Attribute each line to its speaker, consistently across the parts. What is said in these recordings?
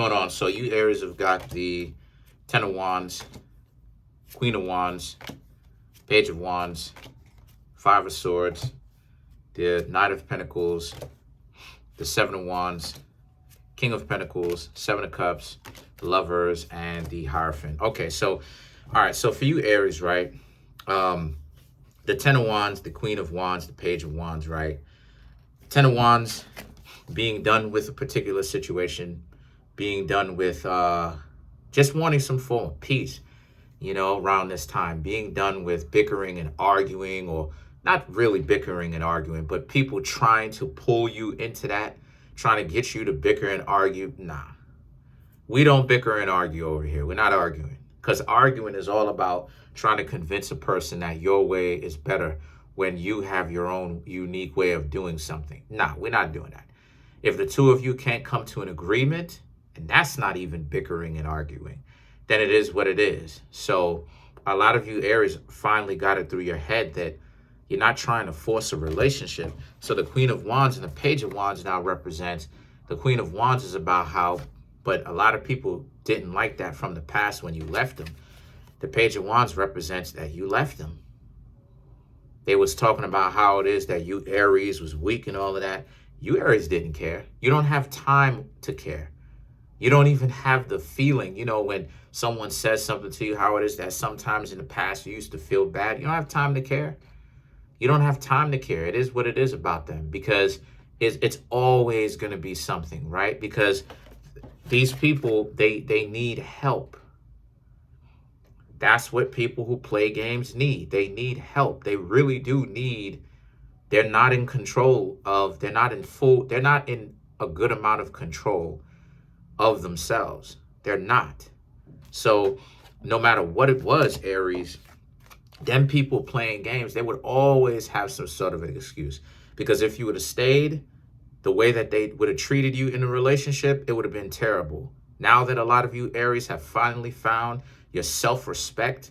Speaker 1: Going on. So you Aries have got the Ten of Wands, Queen of Wands, Page of Wands, Five of Swords, the Knight of Pentacles, the Seven of Wands, King of Pentacles, Seven of Cups, the Lovers, and the Hierophant. Okay, so, all right, so for you Aries, right, the Ten of Wands, the Queen of Wands, the Page of Wands, right, Ten of Wands being done with a particular situation, being done with just wanting some form of peace, you know, around this time, being done with bickering and arguing, or not really bickering and arguing, but people trying to pull you into that, trying to get you to bicker and argue. Nah, we don't bicker and argue over here. We're not arguing, because arguing is all about trying to convince a person that your way is better when you have your own unique way of doing something. Nah, we're not doing that. If the two of you can't come to an agreement, and that's not even bickering and arguing, then it is what it is. So a lot of you Aries finally got it through your head that you're not trying to force a relationship. So the Queen of Wands and the Page of Wands now represents, the Queen of Wands is about how, but a lot of people didn't like that from the past when you left them. The Page of Wands represents that you left them. They was talking about how it is that you Aries was weak and all of that. You Aries didn't care. You don't have time to care. You don't even have the feeling, you know, when someone says something to you, how it is that sometimes in the past you used to feel bad. You don't have time to care. You don't have time to care. It is what it is about them, because it's always going to be something, right? Because these people, they need help. That's what people who play games need. They need help. They really do need. They're not in control of, they're not in a good amount of control of themselves. They're not. So no matter what it was, Aries, them people playing games, they would always have some sort of an excuse. Because if you would have stayed the way that they would have treated you in a relationship, it would have been terrible. Now that a lot of you Aries have finally found your self-respect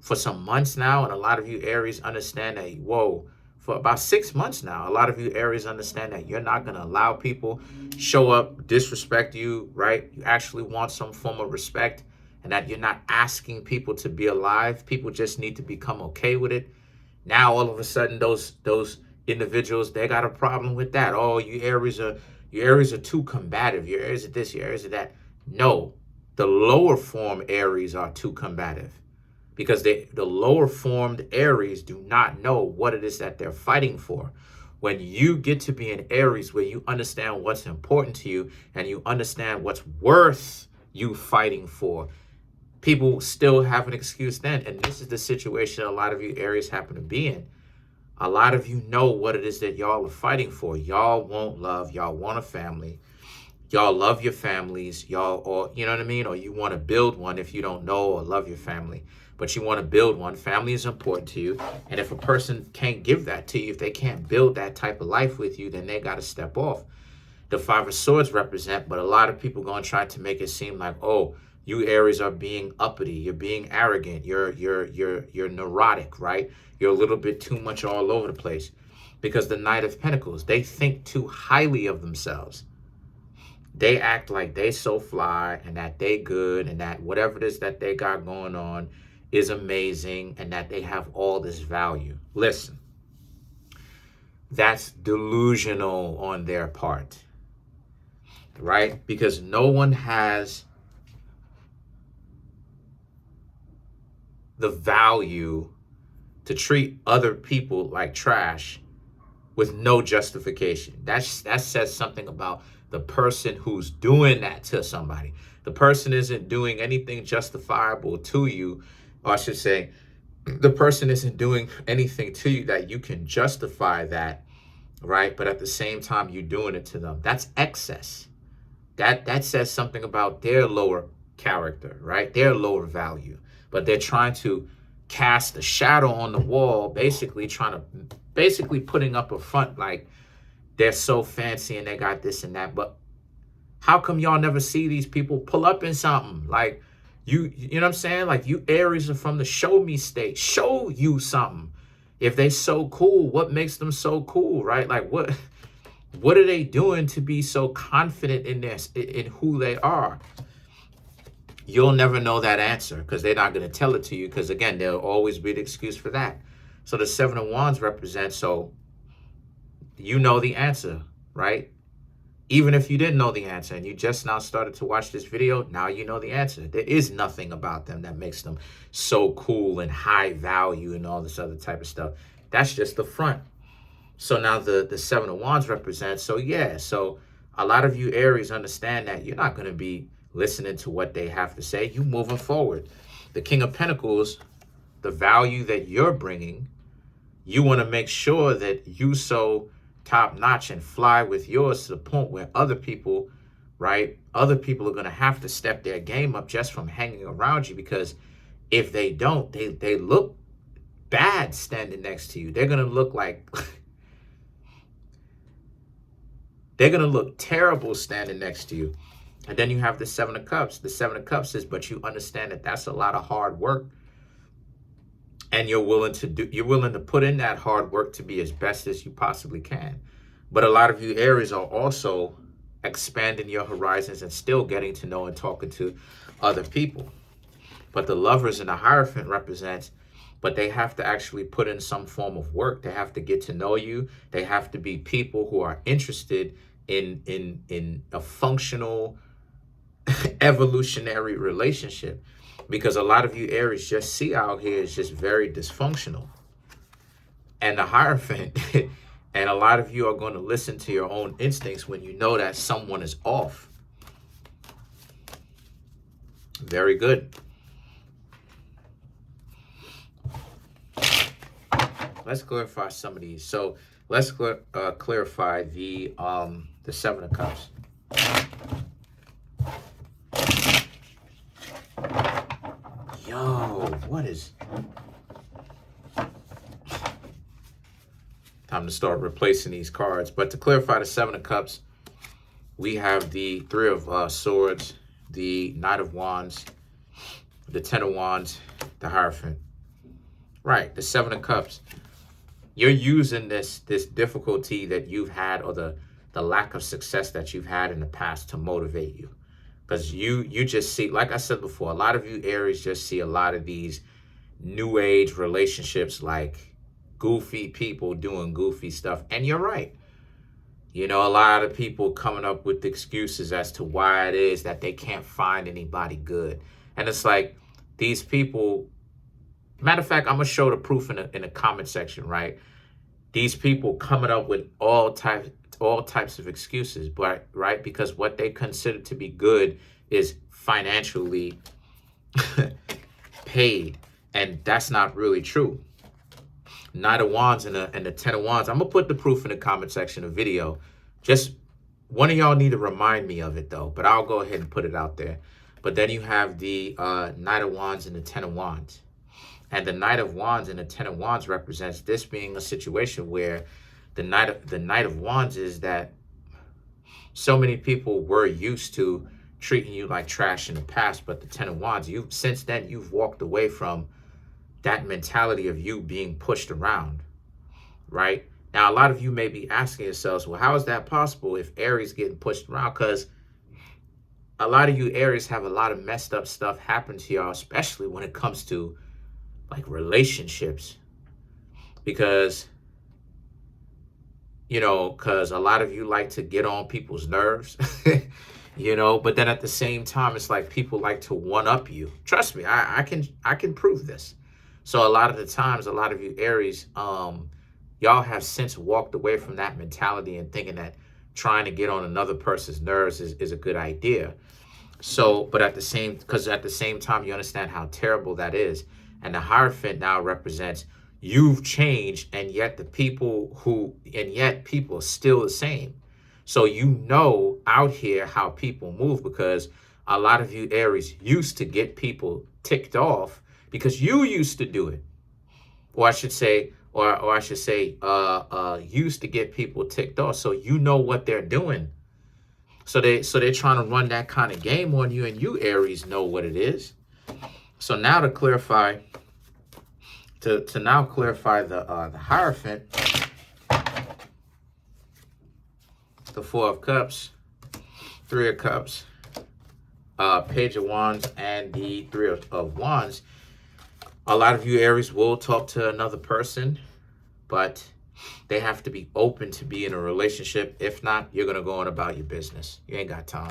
Speaker 1: for some months now, and a lot of you Aries understand that, whoa, for about 6 months now, a lot of you Aries understand that you're not going to allow people show up, disrespect you, right? You actually want some form of respect, and that you're not asking people to be alive. People just need to become okay with it. Now, all of a sudden, those individuals, they got a problem with that. Oh, you Aries are too combative. You Aries are this, you Aries are that. No, the lower form Aries are too combative. Because the lower formed Aries do not know what it is that they're fighting for. When you get to be an Aries where you understand what's important to you and you understand what's worth you fighting for, people still have an excuse then. And this is the situation a lot of you Aries happen to be in. A lot of you know what it is that y'all are fighting for. Y'all want love. Y'all want a family. Y'all love your families. Y'all, or you know what I mean? Or you want to build one if you don't know or love your family. But you want to build one. Family is important to you. And if a person can't give that to you, if they can't build that type of life with you, then they got to step off. The Five of Swords represent, but a lot of people going to try to make it seem like, oh, you Aries are being uppity. You're being arrogant. You're neurotic, right? You're a little bit too much all over the place. Because the Knight of Pentacles, they think too highly of themselves. They act like they so fly and that they good and that whatever it is that they got going on is amazing and that they have all this value. Listen, that's delusional on their part, right? Because no one has the value to treat other people like trash with no justification. That says something about the person who's doing that to somebody. The person isn't doing anything justifiable to you, or I should say, the person isn't doing anything to you that you can justify that, right? But at the same time, you're doing it to them. That's excess. That says something about their lower character, right? Their lower value. But they're trying to cast a shadow on the wall, basically putting up a front like they're so fancy and they got this and that. But how come y'all never see these people pull up in something? Like, you know what I'm saying? Like, you Aries are from the show me state. Show you something. If they so cool, what makes them so cool, right? Like, what What are they doing to be so confident in this, in who they are? You'll never know that answer because they're not going to tell it to you, because again, there'll always be an excuse for that. So the Seven of Wands represents, so you know the answer, right? Even if you didn't know the answer and you just now started to watch this video, now you know the answer. There is nothing about them that makes them so cool and high value and all this other type of stuff. That's just the front. So now the Seven of Wands represents, so yeah, so a lot of you Aries understand that you're not going to be listening to what they have to say. You moving forward. The King of Pentacles, the value that you're bringing, you want to make sure that you so top notch and fly with yours to the point where other people, right? Other people are going to have to step their game up just from hanging around you, because if they don't, they look bad standing next to you. They're going to look like they're going to look terrible standing next to you. And then you have the Seven of Cups. The Seven of Cups is, but you understand that that's a lot of hard work. And you're willing to put in that hard work to be as best as you possibly can. But a lot of you Aries are also expanding your horizons and still getting to know and talking to other people. But the Lovers and the Hierophant represents, but they have to actually put in some form of work. They have to get to know you. They have to be people who are interested in a functional evolutionary relationship. Because a lot of you Aries just see out here is just very dysfunctional. And the Hierophant, and a lot of you are going to listen to your own instincts when you know that someone is off. Very good. Let's clarify some of these. So let's clarify the Seven of Cups. Yo, what is... Time to start replacing these cards. But to clarify the Seven of Cups, we have the Three of Swords, the Knight of Wands, the Ten of Wands, the Hierophant. Right, the Seven of Cups. You're using this difficulty that you've had, or the lack of success that you've had in the past, to motivate you. Because you just see, like I said before, a lot of you Aries just see a lot of these new age relationships, like goofy people doing goofy stuff. And you're right. You know, a lot of people coming up with excuses as to why it is that they can't find anybody good. And it's like, these people, matter of fact, I'm going to show the proof in the comment section, right? These people coming up with all types of excuses, but right, because what they consider to be good is financially paid, and that's not really true. Knight of Wands and the Ten of Wands. I'm gonna put the proof in the comment section of video. Just one of y'all need to remind me of it though, but I'll go ahead and put it out there. But then you have the Knight of Wands and the Ten of Wands. And the Knight of Wands and the Ten of Wands represents this being a situation where the Knight of Wands is that so many people were used to treating you like trash in the past, but the Ten of Wands, since then you've walked away from that mentality of you being pushed around, right? Now, a lot of you may be asking yourselves, well, how is that possible if Aries getting pushed around? Because a lot of you Aries have a lot of messed up stuff happen to y'all, especially when it comes to like relationships. Because, you know, because a lot of you like to get on people's nerves, you know, but then at the same time, it's like people like to one-up you. Trust me, I can prove this. So a lot of the times, a lot of you Aries, y'all have since walked away from that mentality and thinking that trying to get on another person's nerves is a good idea. So, but at the same time, you understand how terrible that is. And the Hierophant now represents you've changed, and yet people are still the same. So you know out here how people move, because a lot of you Aries used to get people ticked off because you used to do it. Or I should say, used to get people ticked off. So you know what they're doing. So they're trying to run that kind of game on you, and you Aries know what it is. So now to clarify, the Hierophant, the Four of Cups, Three of Cups, Page of Wands, and the Three of Wands. A lot of you Aries will talk to another person, but they have to be open to be in a relationship. If not, you're going to go on about your business. You ain't got time.